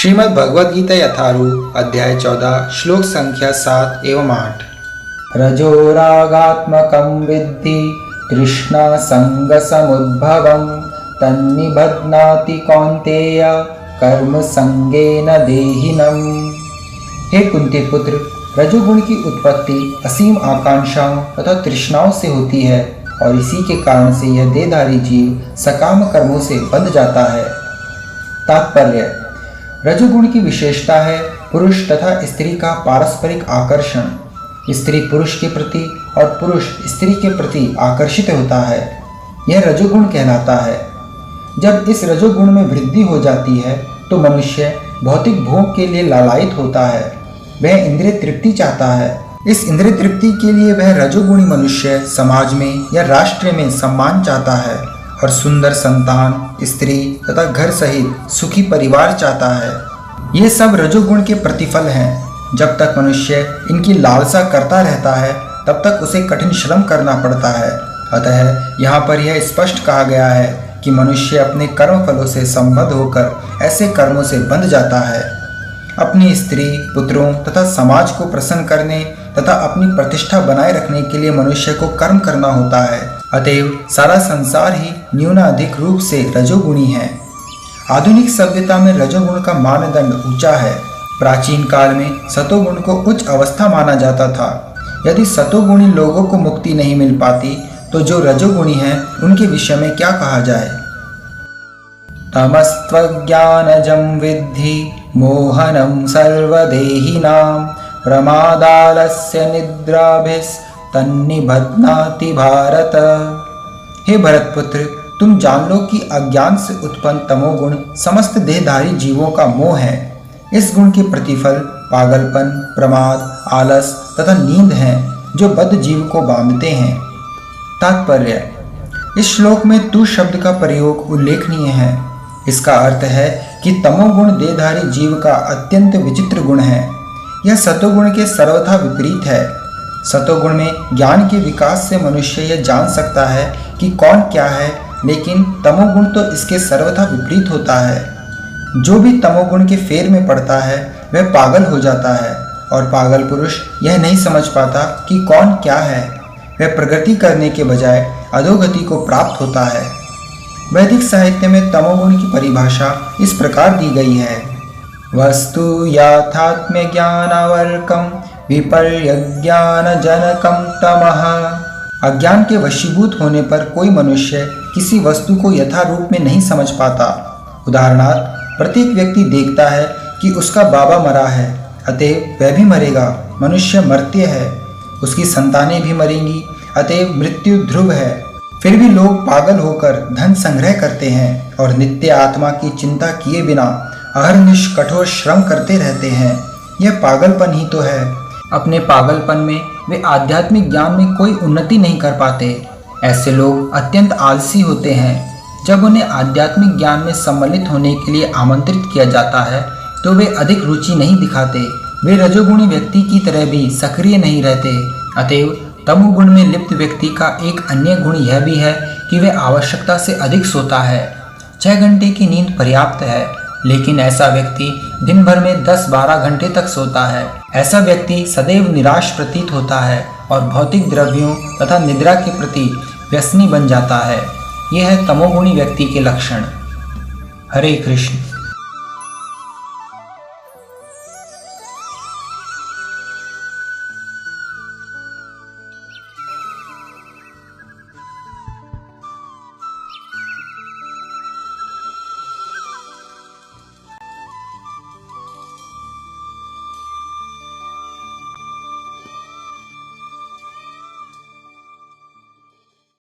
श्रीमद् भगवद गीता यथारूप अध्याय 14 श्लोक संख्या 7 एवं 8। रजोरागात्मकं विद्धि तृष्णा संगसमुद्भवं तन्निबध्नाति कौन्तेय कर्म संगेन देहिनम्। हे कुंती पुत्र, रजोगुण की उत्पत्ति असीम आकांक्षाओं तथा तृष्णाओं से होती है और इसी के कारण से यह देहधारी जीव सकाम कर्मों से बंध जाता है। तात्पर्य: रजोगुण की विशेषता है पुरुष तथा स्त्री का पारस्परिक आकर्षण। स्त्री पुरुष के प्रति और पुरुष स्त्री के प्रति आकर्षित होता है, यह रजोगुण कहलाता है। जब इस रजोगुण में वृद्धि हो जाती है तो मनुष्य भौतिक भोग के लिए लालायित होता है, वह इंद्रिय तृप्ति चाहता है। इस इंद्रिय तृप्ति के लिए वह रजोगुणी मनुष्य समाज में या राष्ट्र में सम्मान चाहता है और सुंदर संतान, स्त्री तथा घर सहित सुखी परिवार चाहता है। ये सब रजोगुण के प्रतिफल हैं। जब तक मनुष्य इनकी लालसा करता रहता है तब तक उसे कठिन श्रम करना पड़ता है। अतः यहाँ पर यह स्पष्ट कहा गया है कि मनुष्य अपने कर्म फलों से संबद्ध होकर ऐसे कर्मों से बंध जाता है। अपनी स्त्री, पुत्रों तथा समाज को प्रसन्न करने तथा अपनी प्रतिष्ठा बनाए रखने के लिए मनुष्य को कर्म करना होता है। अतएव सारा संसार ही न्यूनाधिक रूप से रजोगुणी है। आधुनिक सभ्यता में रजोगुण का मानदंड ऊंचा है। प्राचीन काल में सतोगुण को उच्च अवस्था माना जाता था। यदि सतोगुणी लोगों को मुक्ति नहीं मिल पाती तो जो रजोगुणी हैं उनके विषय में क्या कहा जाए। तमस्त्वज्ञानजं विद्धि मोहनं सर्वदेहिनां प्रमादालस्य निद्राभिस्तन्निबध्नाति भारत। हे भरतपुत्र, तुम जान लो कि अज्ञान से उत्पन्न तमोगुण समस्त देहधारी जीवों का मोह है। इस गुण के प्रतिफल पागलपन, प्रमाद, आलस तथा नींद हैं जो बद्ध जीव को बांधते हैं। तात्पर्य: इस श्लोक में तू शब्द का प्रयोग उल्लेखनीय है। इसका अर्थ है कि तमोगुण देहधारी जीव का अत्यंत विचित्र गुण है। यह सतोगुण के सर्वथा विपरीत है। सतोगुण में ज्ञान के विकास से मनुष्य यह जान सकता है कि कौन क्या है, लेकिन तमोगुण तो इसके सर्वथा विपरीत होता है। जो भी तमोगुण के फेर में पड़ता है वह पागल हो जाता है और पागल पुरुष यह नहीं समझ पाता कि कौन क्या है। वह प्रगति करने के बजाय अधोगति को प्राप्त होता है। वैदिक साहित्य में तमोगुण की परिभाषा इस प्रकार दी गई है: वस्तु याथात्म्य ज्ञानावर्कम विपर्यज्ञानजनकम तमः। अज्ञान के वशीभूत होने पर कोई मनुष्य किसी वस्तु को यथारूप में नहीं समझ पाता। उदाहरणार्थ, प्रत्येक व्यक्ति देखता है कि उसका बाबा मरा है, अतएव वह भी मरेगा। मनुष्य मर्त्य है, उसकी संतानें भी मरेंगी, अतएव मृत्यु ध्रुव है। फिर भी लोग पागल होकर धन संग्रह करते हैं और नित्य आत्मा की चिंता किए बिना अहर्निश कठोर श्रम करते रहते हैं। यह पागलपन ही तो है। अपने पागलपन में वे आध्यात्मिक ज्ञान में कोई उन्नति नहीं कर पाते। ऐसे लोग अत्यंत आलसी होते हैं। जब उन्हें आध्यात्मिक ज्ञान में सम्मिलित होने के लिए आमंत्रित किया जाता है तो वे अधिक रुचि नहीं दिखाते। वे रजोगुणी व्यक्ति की तरह भी सक्रिय नहीं रहते। अतएव तमोगुण में लिप्त व्यक्ति का एक अन्य गुण यह भी है कि वह आवश्यकता से अधिक सोता है। 6 घंटे की नींद पर्याप्त है, लेकिन ऐसा व्यक्ति दिन भर में 10-12 घंटे तक सोता है। ऐसा व्यक्ति सदैव निराश प्रतीत होता है और भौतिक द्रव्यों तथा निद्रा के प्रति व्यसनी बन जाता है। यह है तमोगुणी व्यक्ति के लक्षण। हरे कृष्ण।